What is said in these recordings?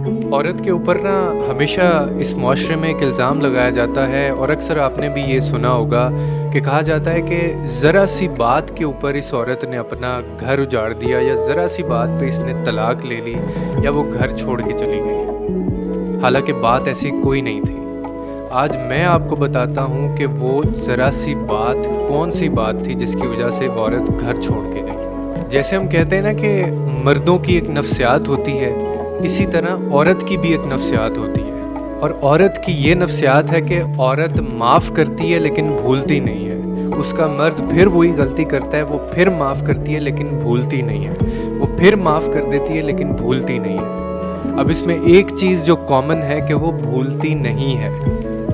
औरत के ऊपर ना हमेशा इस मुआशरे में एक इल्ज़ाम लगाया जाता है और अक्सर आपने भी ये सुना होगा कि कहा जाता है कि ज़रा सी बात के ऊपर इस औरत ने अपना घर उजाड़ दिया या ज़रा सी बात पे इसने तलाक ले ली या वो घर छोड़ के चली गई। हालांकि बात ऐसी कोई नहीं थी। आज मैं आपको बताता हूँ कि वो ज़रा सी बात कौन सी बात थी जिसकी वजह से औरत घर छोड़ के गई। जैसे हम कहते हैं ना कि मर्दों की एक नफ्सियात होती है, इसी तरह औरत की भी एक नफ्सियात होती है। और औरत की ये नफ्सियात है कि औरत माफ़ करती है लेकिन भूलती नहीं है। उसका मर्द फिर वही गलती करता है, वो फिर माफ़ करती है लेकिन भूलती नहीं है। वो फिर माफ़ कर देती है लेकिन भूलती नहीं है। अब इसमें एक चीज़ जो कॉमन है कि वो भूलती नहीं है,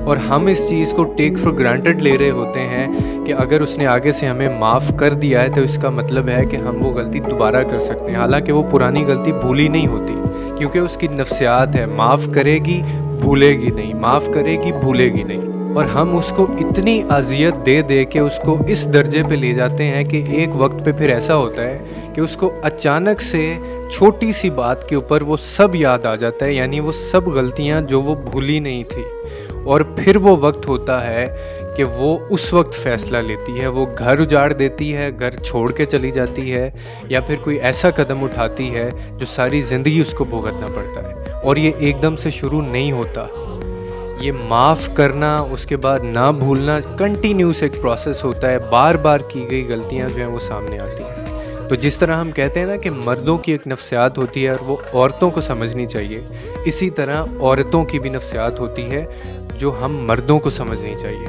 और हम इस चीज़ को टेक फॉर ग्रांटेड ले रहे होते हैं कि अगर उसने आगे से हमें माफ़ कर दिया है तो इसका मतलब है कि हम वो गलती दोबारा कर सकते हैं। हालांकि वो पुरानी गलती भूली नहीं होती, क्योंकि उसकी नफ्सियात है, माफ़ करेगी भूलेगी नहीं, माफ़ करेगी भूलेगी नहीं। और हम उसको इतनी अजियत दे दे के उसको इस दर्जे पे ले जाते हैं कि एक वक्त पे फिर ऐसा होता है कि उसको अचानक से छोटी सी बात के ऊपर वो सब याद आ जाता है, यानी वो सब गलतियां जो वो भूली नहीं थी। और फिर वो वक्त होता है कि वो उस वक्त फ़ैसला लेती है, वो घर उजाड़ देती है, घर छोड़ के चली जाती है, या फिर कोई ऐसा कदम उठाती है जो सारी ज़िंदगी उसको भुगतना पड़ता है। और ये एकदम से शुरू नहीं होता। ये माफ़ करना, उसके बाद ना भूलना कंटिन्यूस एक प्रोसेस होता है। बार बार की गई गलतियाँ जो हैं वो सामने आती हैं। तो जिस तरह हम कहते हैं ना कि मर्दों की एक नफ्सियात होती है और वो औरतों को समझनी चाहिए, इसी तरह औरतों की भी नफ्सियात होती है जो हम मर्दों को समझनी चाहिए।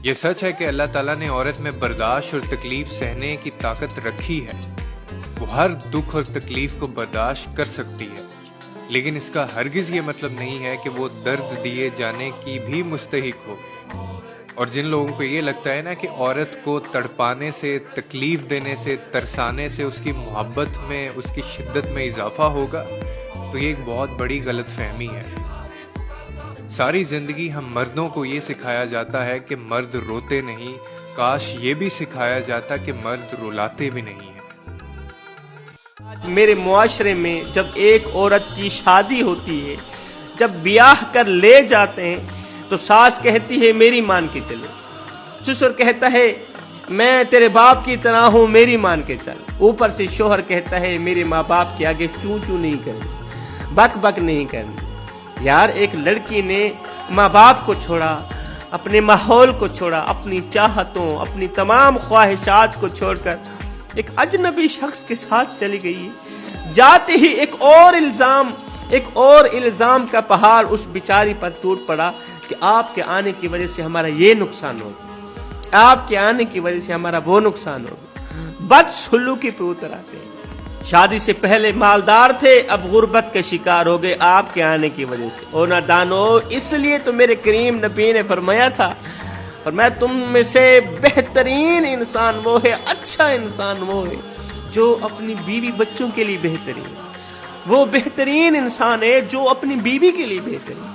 ये सच है कि अल्लाह ताला ने औरत में बर्दाश्त और तकलीफ़ सहने की ताकत रखी है। वो हर दुख और तकलीफ़ को बर्दाश्त कर सकती है, लेकिन इसका हरगिज़ ये मतलब नहीं है कि वो दर्द दिए जाने की भी मुस्तहिक हो। और जिन लोगों को ये लगता है ना कि औरत को तड़पाने से, तकलीफ़ देने से, तरसाने से उसकी मोहब्बत में, उसकी शिद्दत में इजाफा होगा, तो ये एक बहुत बड़ी गलतफहमी है। सारी ज़िंदगी हम मर्दों को ये सिखाया जाता है कि मर्द रोते नहीं। काश ये भी सिखाया जाता कि मर्द रुलाते भी नहीं हैं। मेरे मुआशरे में जब एक औरत की शादी होती है, जब ब्याह कर ले जाते हैं, तो सास कहती है मेरी मान के चले, ससुर कहता है मैं तेरे बाप की तरह हूँ मेरी मान के चल, ऊपर से शोहर कहता है मेरे माँ बाप के आगे चू चू नहीं करनी, बक बक नहीं करनी। यार, एक लड़की ने माँ बाप को छोड़ा, अपने माहौल को छोड़ा, अपनी चाहतों, अपनी तमाम ख्वाहिशात को छोड़कर एक अजनबी शख्स के साथ चली गई। जाते ही एक और इल्जाम का पहाड़ उस बिचारी पर टूट पड़ा कि आपके आने की वजह से हमारा ये नुकसान हो गया, आपके आने की वजह से हमारा वो नुकसान हो गया। बदसलूकी पे उतर आते हैं। शादी से पहले मालदार थे, अब गुर्बत के शिकार हो गए आपके आने की वजह से। ओ नादानो, इसलिए तो मेरे करीम नबी ने फरमाया था, और मैं तुम में से बेहतरीन इंसान वो है, अच्छा इंसान वो है जो अपनी बीवी बच्चों के लिए बेहतरीन, वो बेहतरीन इंसान है जो अपनी बीवी के लिए बेहतरीन,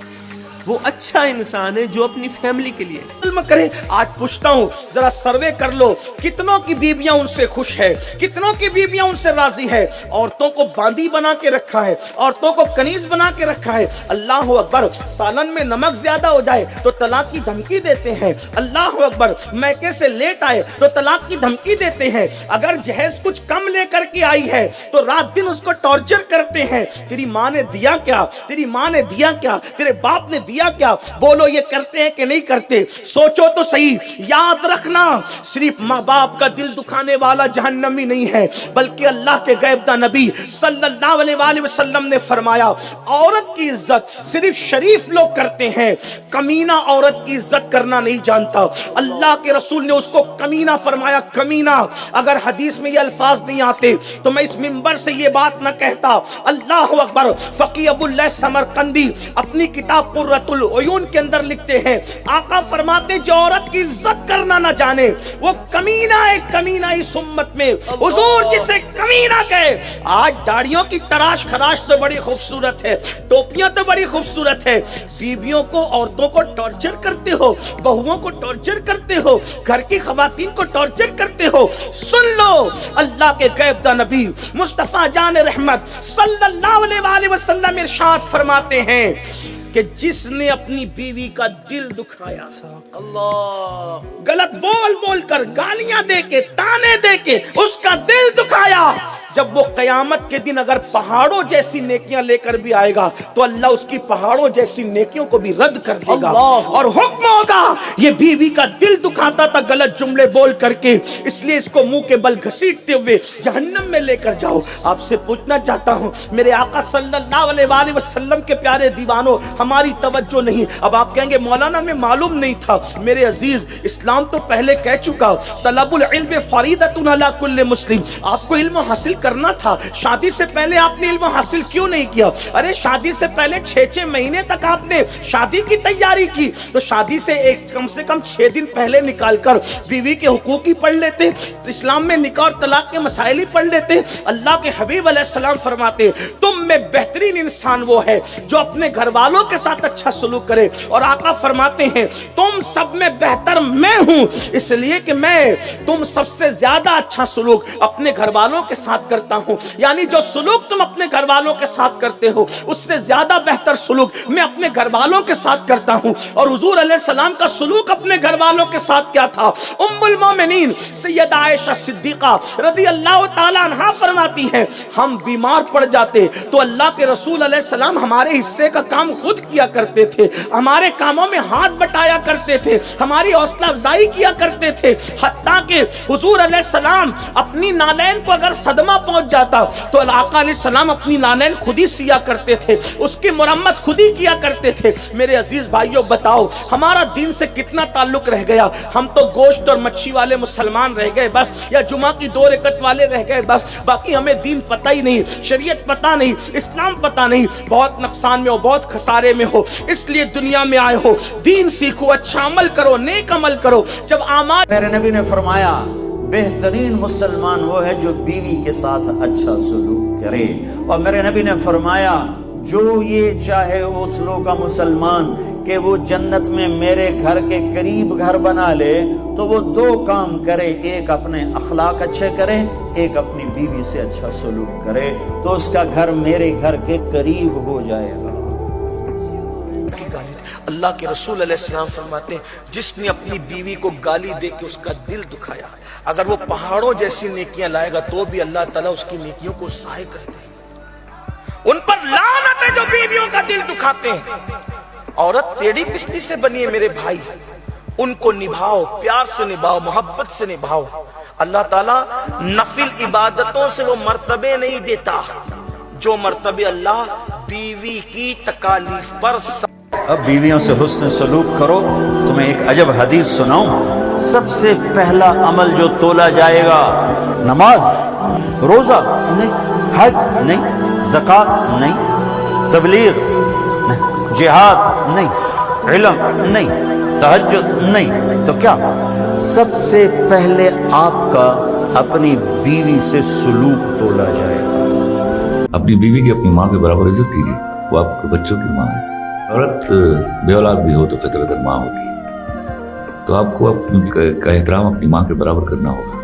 वो अच्छा इंसान है जो अपनी फैमिली के लिए करे। आज पूछता हूँ, जरा सर्वे कर लो, कितनों की बीवियां उनसे खुश है, कितनों की बीवियां उनसे राजी है। औरतों को बांदी बना के रखा है, औरतों को कनीज बना के रखा है। अल्लाह अकबर, सालन में नमक ज्यादा हो जाए तो तलाक की धमकी देते हैं। अल्लाह अकबर, मैके से लेट आए तो तलाक की धमकी देते हैं। अगर जहेज कुछ कम लेकर के आई है तो रात दिन उसको टॉर्चर करते हैं। तेरी माँ ने दिया क्या, तेरी माँ ने दिया क्या, तेरे बाप ने दिया क्या, बोलो ये करते हैं कि नहीं करते? सोचो तो सही। याद रखना, सिर्फ माँ बाप का दिल दुखाने वाला जहन्नमी नहीं है, बल्कि अल्लाह के गैबदा नबी सल्लल्लाहु अलैहि वसल्लम ने फरमाया, औरत की इज्जत सिर्फ शरीफ लोग करते हैं, कमीना औरत की इज्जत करना नहीं जानता। अल्लाह के रसूल ने उसको कमीना फरमाया, कमीना। अगर हदीस में ये अल्फाज नहीं आते तो मैं इस मिंबर से ये बात न कहता। अल्लाह अकबर। फकीह अबुल्लाह समरकंदी अपनी किताब कुर्रतुल उयून के अंदर लिखते हैं, आका फरमाते जो औरत की इज्जत करना ना जाने वो कमीना है, कमीना इस उम्मत में। हुजूर जिसे कमीना कहे। आज दाढ़ियों की तराश खराश तो बड़ी खूबसूरत है, टोपियां तो बड़ी खूबसूरत है, बीवियों को औरतों को टॉर्चर करते हो, बहुओं को टॉर्चर करते हो, घर की खवातीन को टॉर्चर करते हो। सुन लो, अल्लाह के गैब दा नबी मुस्तफा जान रहमत सल्लल्लाहु अलैहि वसल्लम इरशाद फरमाते हैं कि जिसने अपनी बीवी का दिल दुखाया, अल्लाह, गलत बोल बोल कर गालियां दे के ताने दे के उसका दिल दुखाया, जब वो कयामत के दिन अगर पहाड़ों जैसी नेकियां लेकर भी आएगा तो अल्लाह उसकी पहाड़ों जैसी नेकियों को भी रद्द कर देगा। और हुक्म होगा, ये बीवी का दिल दुखाता था गलत जुमले बोल करके, इसलिए इसको मुंह के बल घसीटते हुए जहन्नम में लेकर जाओ। आपसे पूछना चाहता हूँ मेरे आका सल्लल्लाहु अलैहि वसल्लम के प्यारे दीवानों, हमारी तवज्जो नहीं। अब आप कहेंगे मौलाना में मालूम नहीं था। मेरे अजीज, इस्लाम तो पहले कह चुका, तलबुल इल्म फरीदतुन अला कुल्li मुस्लिम। आपको इल्म हासिल करना था, शादी से पहले आपने इल्म हासिल क्यों नहीं किया? अरे शादी से पहले 6-6 महीने तक आपने शादी की तैयारी की, तो शादी से कम से कम 6 दिन पहले निकालकर बीवी के हुकूक ही पढ़ लेते, इस्लाम में निकाह और तलाक के मसाइल ही पढ़ लेते। अल्लाह के हबीब अलैहिस्सलाम फरमाते, तुम में बेहतरीन इंसान वो है जो अपने घर वालों के साथ अच्छा सलूक करे। और आका फरमाते हैं, तुम सब में बेहतर मैं हूं, इसलिए कि मैं तुम सबसे ज्यादा अच्छा सलूक अपने घर वालों के साथ करता हूं। यानी जो सलूक तुम अपने घर वालों के साथ करते हो उससे ज्यादा बेहतर सलूक मैं अपने घर वालों के साथ करता हूं। और हुजूर अलैहिस्सलाम का सलूक अपने घर वालों के साथ क्या था? उम्मुल मोमिनीन सैयदा आयशा सिद्दीका रज़ी अल्लाह ताला अन्हा फरमाती हैं, हम बीमार पड़ जाते तो अल्लाह के रसूल अलैहिस्सलाम हमारे हिस्से का काम खुद किया करते थे, हमारे कामों में हाथ बटाया करते थे, हमारी हौसला अफजाई किया करते थे। हत्ता कि हुजूर अलैहिस्सलाम अपनी नालैन को अगर सदमा पहुंच जाता तो आका अलैहिस्सलाम अपनी नालैन खुद ही सिया करते थे, उसकी मुरम्मत खुद ही किया करते थे। मेरे अजीज भाइयों, बताओ हमारा दीन से कितना ताल्लुक रह गया? हम तो गोश्त और मच्छी वाले मुसलमान रह गए बस, या जुमा की 2 रकत वाले रह गए बस, बाकी हमें दीन पता ही नहीं, शरीयत पता नहीं, इस्लाम पता नहीं। बहुत नुकसान में हो, बहुत खसारे में हो, इसलिए दुनिया में आए हो। दीन सीखो, अच्छा अमल करो, नेक अमल करो। जब आमाल, मेरे नबी ने फरमाया बेहतरीन मुसलमान वो है जो बीवी के साथ अच्छा सलूक करे। और मेरे नबी ने फरमाया जो ये चाहे उस लोग का मुसलमान कि वो जन्नत में मेरे घर के करीब घर बना ले, तो वो 2 काम करे, एक अपने अखलाक अच्छे करे, एक अपनी बीवी से अच्छा सलूक करे, तो उसका घर मेरे घर के करीब हो जाएगा। अल्लाह के रसूल अलैहिस्सलाम फरमाते हैं, जिसने अपनी बीवी को गाली दे के उसका दिल दुखाया, अगर वो पहाड़ों जैसी नेकियां लाएगा तो भी अल्लाह ताला उसकी नेकियों को ज़ाय कर देगा। उन पर लानत है जो बीवियों का दिल दुखाते हैं। औरत टेढ़ी पिछली से बनी है मेरे भाई, उनको निभाओ, प्यार से निभाओ, मोहब्बत से निभाओ। अल्लाह ताला नफिल इबादतों से वो मर्तबे नहीं देता जो मर्तबे अल्लाह बीवी की तकालीफ पर। अब बीवियों से हुस्न सलूक करो। तुम्हें एक अजब हदीस सुनाऊं। सबसे पहला अमल जो तोला जाएगा, नमाज, रोजा नहीं, हज नहीं, ज़कात नहीं, तबलीग नहीं, जिहाद नहीं, इल्म नहीं, तहज्जुद नहीं, तो क्या सबसे पहले आपका अपनी बीवी से सलूक तोला जाएगा। अपनी बीवी की अपनी माँ के बराबर इज्जत कीजिए, वो आपके बच्चों की माँ है। औरत बे औलाद भी हो तो फितरतन माँ होती है, तो आपको का एहतराम अपनी माँ के बराबर करना होगा।